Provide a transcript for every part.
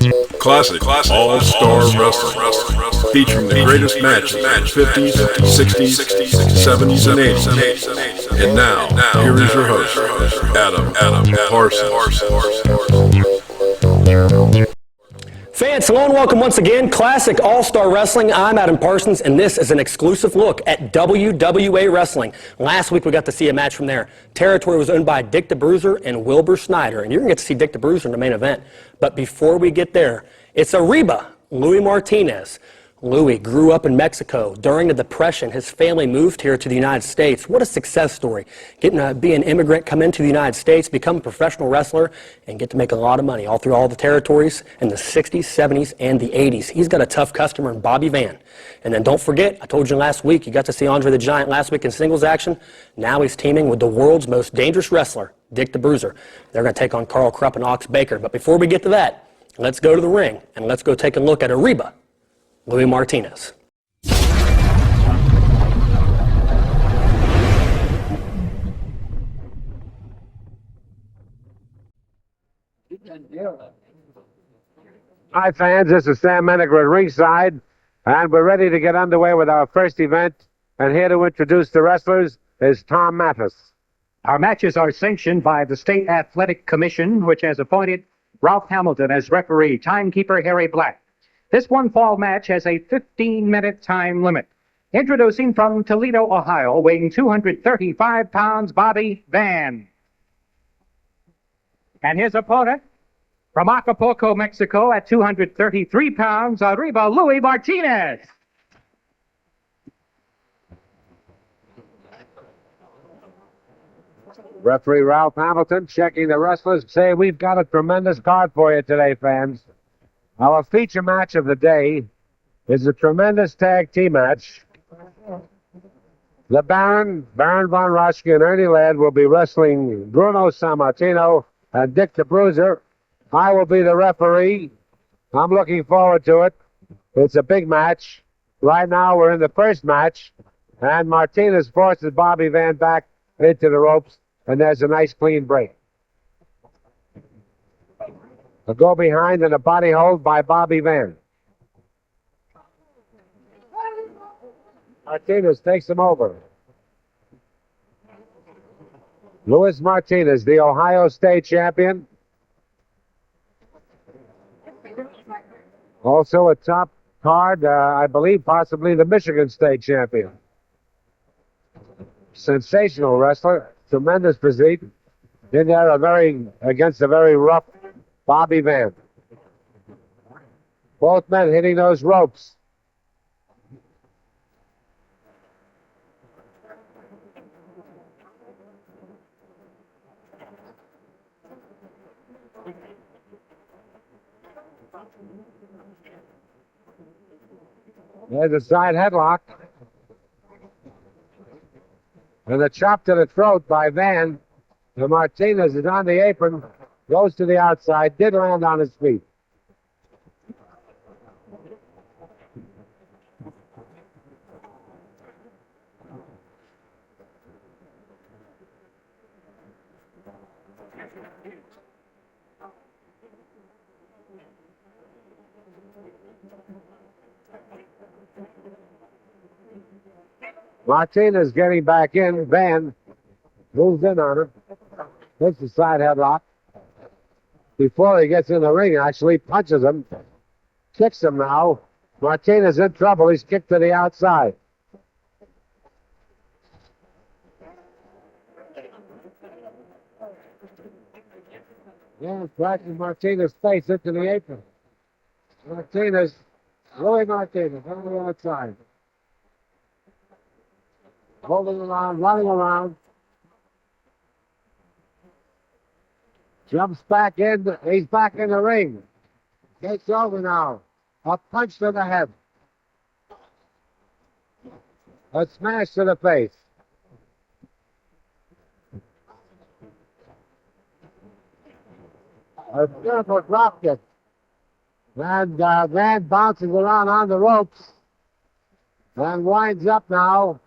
Classic All-Star Wrestling, featuring the greatest matches in the 50s, 60s, 70s, and 80s. And now, here is your host, Adam Parsons. Fans, hello and welcome once again. Classic All-Star Wrestling. I'm Adam Parsons, and this is an exclusive look at WWA Wrestling. Last week, we got to see a match from there. Territory was owned by Dick the Bruiser and Wilbur Snyder, and you're going to get to see Dick the Bruiser in the main event. But before we get there, it's Arriba, Louis Martinez. Louis grew up in Mexico. During the Depression, his family moved here to the United States. What a success story. Getting to be an immigrant, come into the United States, become a professional wrestler, and get to make a lot of money all through all the territories in the 60s, 70s, and the 80s. He's got a tough customer in Bobby Van. And then don't forget, I told you last week, you got to see Andre the Giant last week in singles action. Now he's teaming with the world's most dangerous wrestler, Dick the Bruiser. They're going to take on Carl Krupp and Ox Baker. But before we get to that, let's go to the ring, and let's go take a look at Arriba, Louis Martinez. Hi fans, this is Sam Menninger at ringside, and we're ready to get underway with our first event. And here to introduce the wrestlers is Tom Mathis. Our matches are sanctioned by the State Athletic Commission, which has appointed Ralph Hamilton as referee, timekeeper Harry Black. This one-fall match has a 15-minute time limit. Introducing from Toledo, Ohio, weighing 235 pounds, Bobby Van. And his opponent, from Acapulco, Mexico, at 233 pounds, Arriba, Louis Martinez. Referee Ralph Hamilton checking the wrestlers. Say, we've got a tremendous card for you today, fans. Our feature match of the day is a tremendous tag team match. The Baron von Raschke, and Ernie Ladd will be wrestling Bruno Sammartino and Dick the Bruiser. I will be the referee. I'm looking forward to it. It's a big match. Right now we're in the first match, and Martinez forces Bobby Van back into the ropes, and there's a nice clean break. A go behind and a body hold by Bobby Van. Martinez takes him over. Louis Martinez, the Ohio State champion. Also a top card, I believe possibly the Michigan State champion. Sensational wrestler, tremendous physique. In there against a very rough Bobby Van. Both men hitting those ropes. There's a side headlock. And a chop to the throat by Van. And Martinez is on the apron. Goes to the outside, did land on his feet. Martinez getting back in. Van moves in on him. Hits the side headlock. Before he gets in the ring, actually punches him, kicks him now. Martinez in trouble. He's kicked to the outside. Yeah, cracking Martinez's face into the apron. Louis Martinez on the outside. Holding around, running around. Jumps back in. He's back in the ring. Takes over now. A punch to the head. A smash to the face. A beautiful drop kick. And Van bounces around on the ropes. And winds up now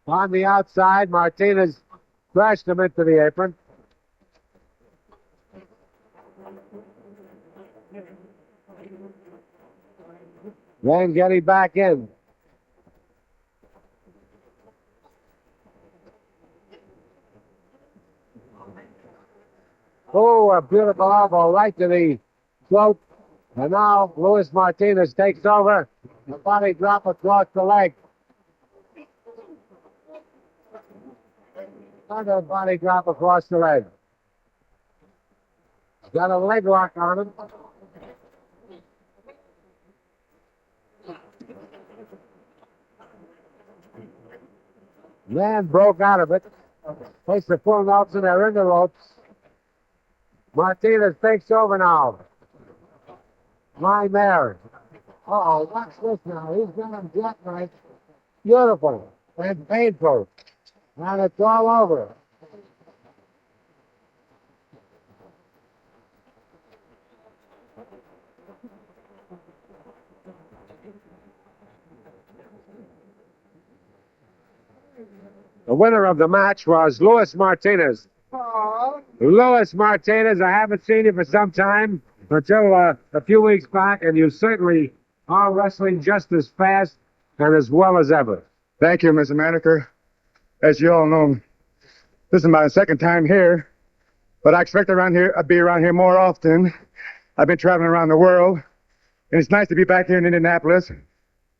on the outside. Martinez crashed him into the apron. Then getting back in. Oh, a beautiful elbow right to the throat. And now Luis Martinez takes over. A body drop across the leg. Another body drop across the leg. Got a leg lock on him. Man broke out of it. Takes the full Nelson. They're in the ropes. Martinez takes over now. My mare. Uh-oh, watch this now. He's got him jackknifed. Beautiful and painful. And it's all over. The winner of the match was Luis Martinez. Luis Martinez, I haven't seen you for some time, until a few weeks back, and you certainly are wrestling just as fast and as well as ever. Thank you, Mr. Maneker. As you all know, this is my second time here, but I expect I'd be around here more often. I've been traveling around the world, and it's nice to be back here in Indianapolis.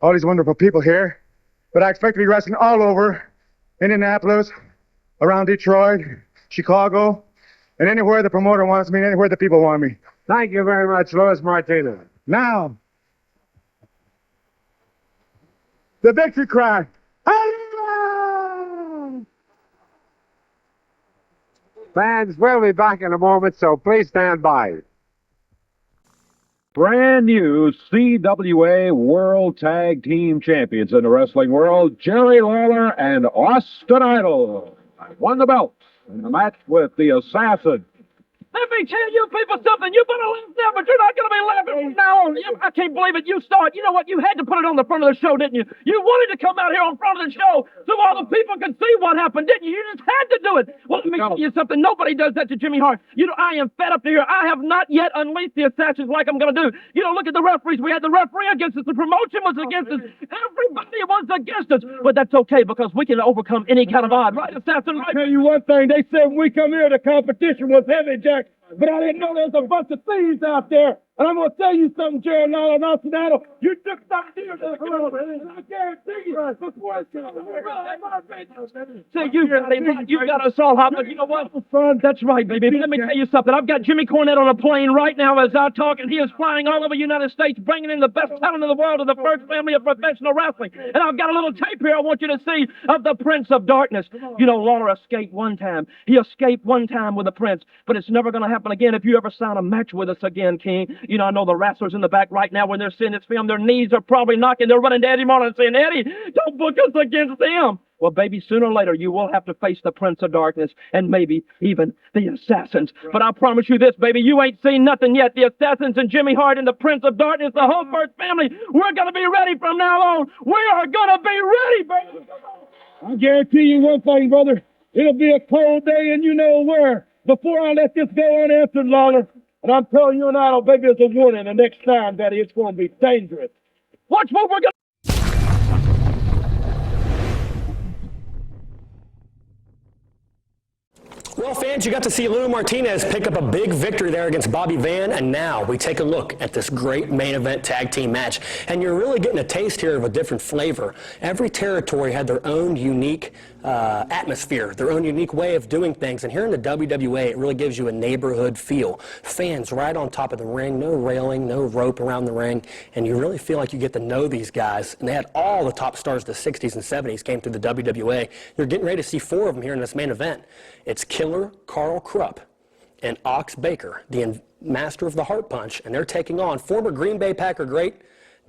All these wonderful people here, but I expect to be wrestling all over Indianapolis, around Detroit, Chicago, and anywhere the promoter wants me, and anywhere the people want me. Thank you very much, Luis Martinez. Now, the victory cry. Hallelujah! Fans, we'll be back in a moment, so please stand by. Brand new CWA World Tag Team Champions in the wrestling world, Jerry Lawler and Austin Idol won the belt in the match with the Assassin. Let me tell you people something. You better laugh now, but you're not going to be laughing from now on. I can't believe it. You saw it. You know what? You had to put it on the front of the show, didn't you? You wanted to come out here on front of the show so all the people could see what happened, didn't you? You just had to do it. Well, let me tell you something. Nobody does that to Jimmy Hart. You know, I am fed up to here. I have not yet unleashed the Assassins like I'm going to do. You know, look at the referees. We had the referee against us. The promotion was against us. Everybody was against us. But that's okay because we can overcome any kind of odd. Right, Assassin? Right? I'll tell you one thing. They said when we come here, the competition was heavy, Jack. But I didn't know there was a bunch of thieves out there. And I'm going to tell you something, Jerry Lawler and Austin Idol. You took some deer to the club, and I guarantee you, before it's See, you got us all hot, but you know what? That's right, baby. Let me tell you something. I've got Jimmy Cornette on a plane right now as I talk, and he is flying all over the United States, bringing in the best talent in the world of the first family of professional wrestling. And I've got a little tape here I want you to see of the Prince of Darkness. You know, Lawler escaped one time. He escaped one time with the Prince, but it's never going to happen again if you ever sign a match with us again, King. You know, I know the wrestlers in the back right now when they're seeing this film, their knees are probably knocking. They're running to Eddie Marlin and saying, Eddie, don't book us against them. Well, baby, sooner or later, you will have to face the Prince of Darkness and maybe even the Assassins. But I promise you this, baby, you ain't seen nothing yet. The Assassins and Jimmy Hart and the Prince of Darkness, the whole first family, we're going to be ready from now on. We are going to be ready, baby. I guarantee you one thing, brother. It'll be a cold day and you know where. Before I let this go unanswered, Lawler, and I'm telling you and Idol, baby, it's a warning. The next time, Daddy, it's going to be dangerous. Watch what we're going to... Well, fans, you got to see Lou Martinez pick up a big victory there against Bobby Van, and now we take a look at this great main event tag team match. And you're really getting a taste here of a different flavor. Every territory had their own unique atmosphere, their own unique way of doing things. And here in the WWA, it really gives you a neighborhood feel. Fans right on top of the ring, no railing, no rope around the ring, and you really feel like you get to know these guys. And they had all the top stars of the 60s and 70s came through the WWA. You're getting ready to see 4 of them here in this main event. It's Killer Carl Krupp and Ox Baker, the master of the Heart Punch, and they're taking on former Green Bay Packer great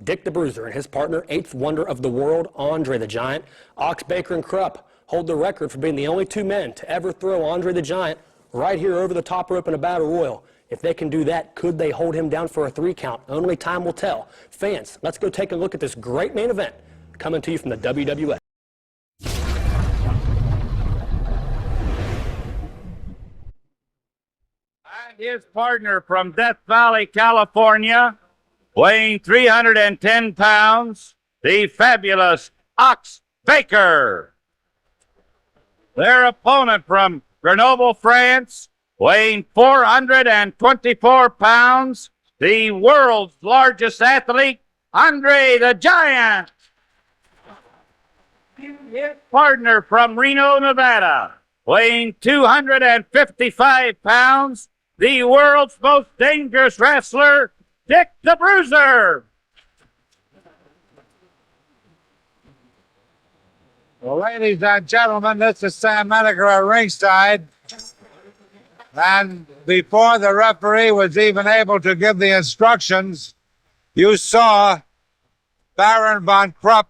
Dick the Bruiser and his partner, 8th wonder of the world, Andre the Giant. Ox Baker and Krupp hold the record for being the only 2 men to ever throw Andre the Giant right here over the top rope in a battle royal. If they can do that, could they hold him down for a 3 count? Only time will tell. Fans, let's go take a look at this great main event coming to you from the WWA. His partner from Death Valley, California, weighing 310 pounds, the fabulous Ox Baker. Their opponent from Grenoble, France, weighing 424 pounds, the world's largest athlete, Andre the Giant. His partner from Reno, Nevada, weighing 255 pounds, the world's most dangerous wrestler, Dick the Bruiser. Well, ladies and gentlemen, this is Sam Menaker at ringside. And before the referee was even able to give the instructions, you saw Baron von Krupp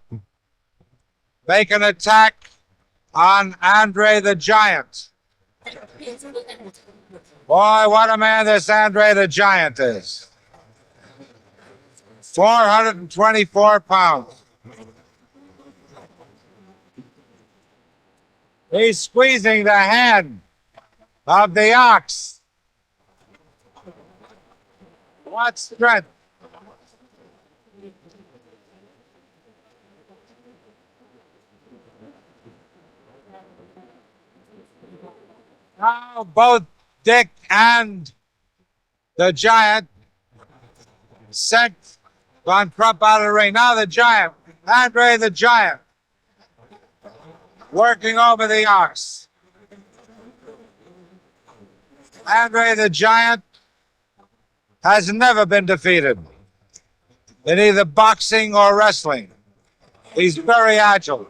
make an attack on Andre the Giant. Boy, what a man this Andre the Giant is. 424 pounds. He's squeezing the hand of the Ox. What strength. Now both Dick and the Giant sent Von Krupp out of the ring. Now the Giant, Andre the Giant, working over the Ox. Andre the Giant has never been defeated in either boxing or wrestling. He's very agile.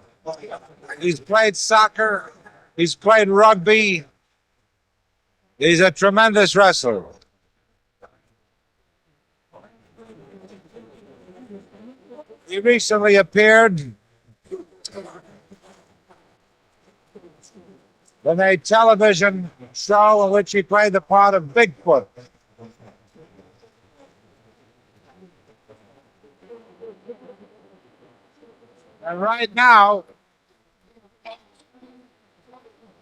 He's played soccer. He's played rugby. He's a tremendous wrestler. He recently appeared in a television show in which he played the part of Bigfoot. And right now,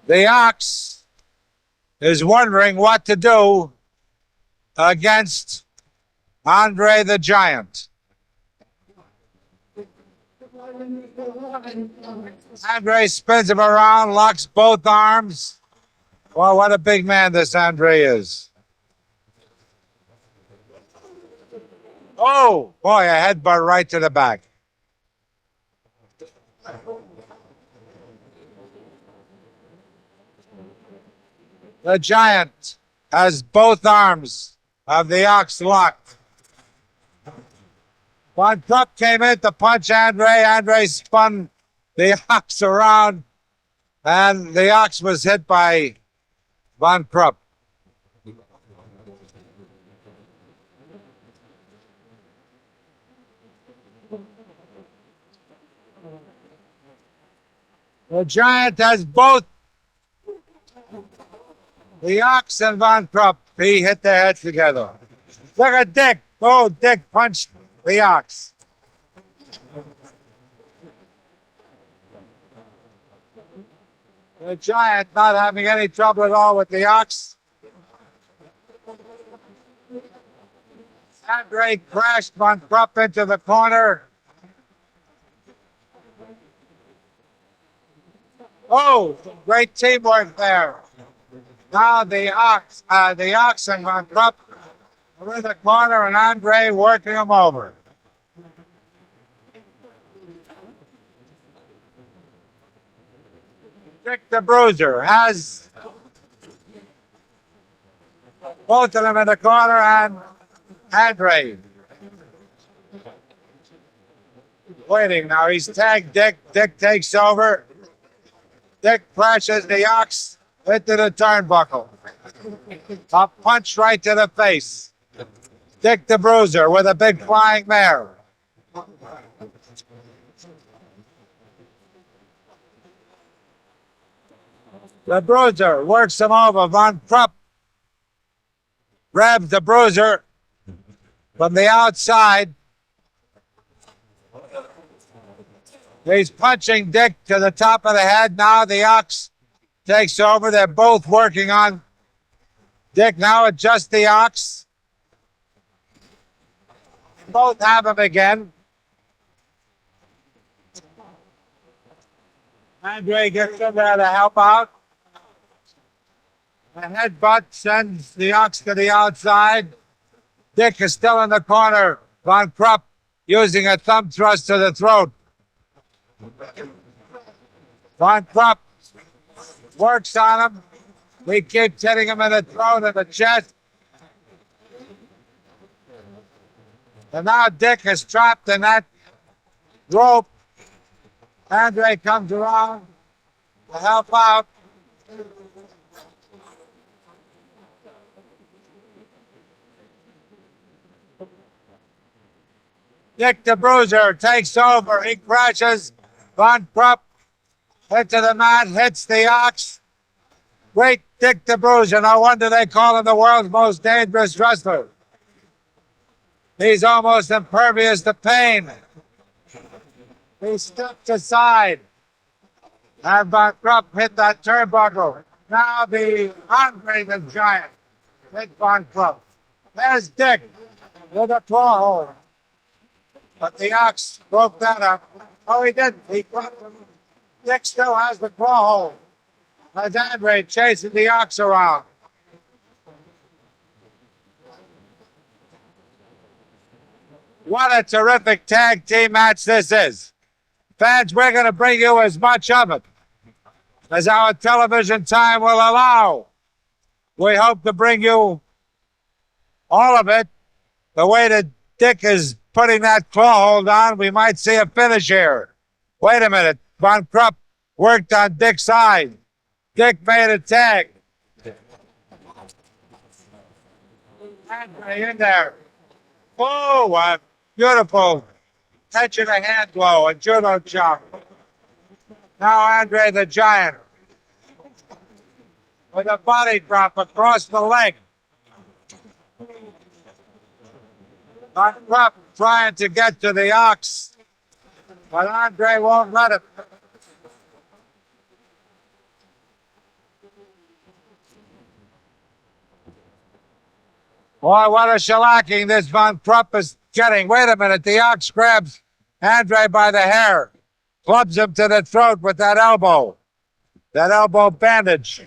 the Ox is wondering what to do against Andre the Giant. Andre spins him around, locks both arms. Well, what a big man this Andre is. Oh, boy, a headbutt right to the back. The Giant has both arms of the Ox locked. Von Krupp came in to punch Andre. Andre spun the Ox around, and the Ox was hit by Von Krupp. The Giant has both the Ox and Von Krupp. He hit their heads together. Look at Dick. Oh, Dick punched the Ox. The Giant not having any trouble at all with the Ox. Andre crashed Von Krupp into the corner. Oh, great teamwork there. Now the Ox and Von Krupp are in the corner, and Andre working him over. Dick the Bruiser has both of them in the corner, and Andre waiting now. He's tagged Dick. Dick takes over. Dick crashes the Ox into the turnbuckle. A punch right to the face. Dick the Bruiser with a big flying mare. The Bruiser works him over. Von Krupp grabs the Bruiser from the outside. He's punching Dick to the top of the head. Now the Ox takes over. They're both working on Dick. Now adjust the Ox. both have him again. Andre gets in there to help out. The headbutt sends the Ox to the outside. Dick is still in the corner. Von Krupp using a thumb thrust to the throat. Von Krupp works on him. He keeps hitting him in the throat and the chest. And now Dick is trapped in that rope. Andre comes around to help out. Dick the Bruiser takes over. He crashes. Von Krupp into the mat, hits the Ox. Great Dick the Bruiser. No wonder they call him the world's most dangerous wrestler. He's almost impervious to pain. He steps aside. And Von Krupp hit that turnbuckle. Now the Andre the Giant hit Von Krupp. There's Dick with a claw hold. But the Ox broke that up. Oh, he didn't. He broke him. Dick still has the claw hold. As Andre chasing the Ox around. What a terrific tag team match this is. Fans, we're going to bring you as much of it as our television time will allow. We hope to bring you all of it. The way that Dick is putting that claw hold on, we might see a finish here. Wait a minute. Von Krupp worked on Dick's side. Dick made a tag. Andre in there. Oh, a beautiful touch of the hand blow, a judo chop. Now Andre the Giant with a body drop across the leg. Von Krupp trying to get to the Ox, but Andre won't let him. Boy, what a shellacking this Von Krupp is getting. Wait a minute, the Ox grabs Andre by the hair, clubs him to the throat with that elbow bandage.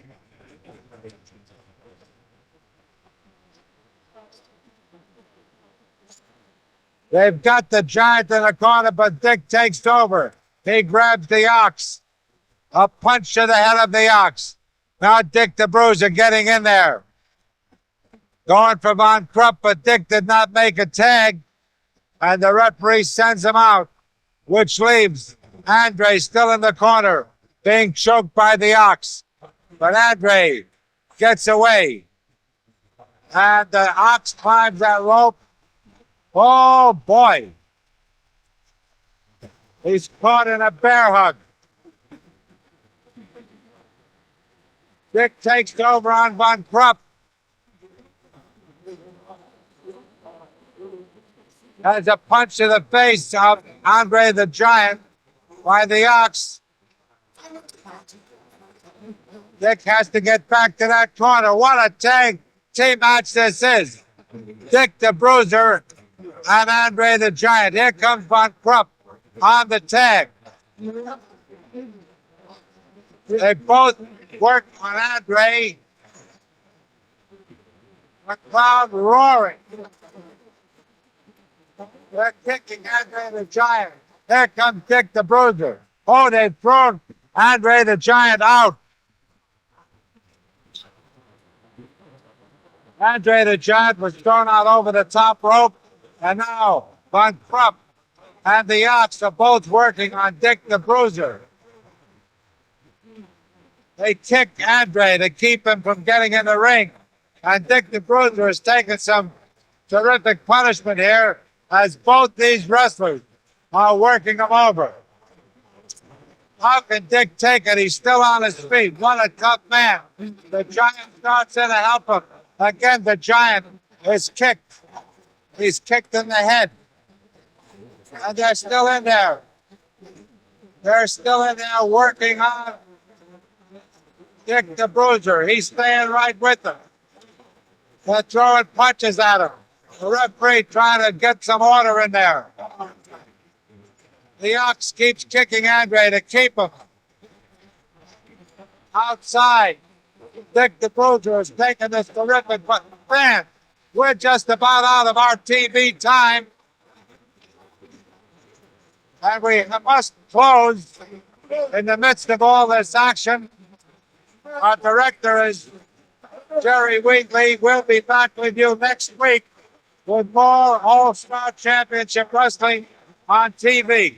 They've got the Giant in the corner, but Dick takes over. He grabs the Ox. A punch to the head of the Ox. Now Dick the Bruiser getting in there. Going for Von Krupp, but Dick did not make a tag. And the referee sends him out, which leaves Andre still in the corner, being choked by the Ox. But Andre gets away. And the Ox climbs that rope. Oh, boy. He's caught in a bear hug. Dick takes over on Von Krupp. Has a punch to the face of Andre the Giant by the Ox. Dick has to get back to that corner. What a tag team match this is. Dick the Bruiser and Andre the Giant. Here comes Von Krupp on the tag. They both work on Andre. The crowd roaring. They're kicking Andre the Giant. Here comes Dick the Bruiser. Oh, they've thrown Andre the Giant out. Andre the Giant was thrown out over the top rope. And now Von Krupp and the Ox are both working on Dick the Bruiser. They kick Andre to keep him from getting in the ring. And Dick the Bruiser has taken some terrific punishment here as both these wrestlers are working him over. How can Dick take it? He's still on his feet. What a tough man. The Giant starts in to help him. Again, the Giant is kicked. He's kicked in the head. And they're still in there. They're still in there working on Dick the Bruiser. He's staying right with them. They're throwing punches at him. The referee trying to get some order in there. The Ox keeps kicking Andre to keep him. Outside, Dick the Bruiser is taking this terrific, but man, we're just about out of our TV time. And we must close in the midst of all this action. Our director is Jerry Wheatley. We'll be back with you next week with more All-Star Championship Wrestling on TV.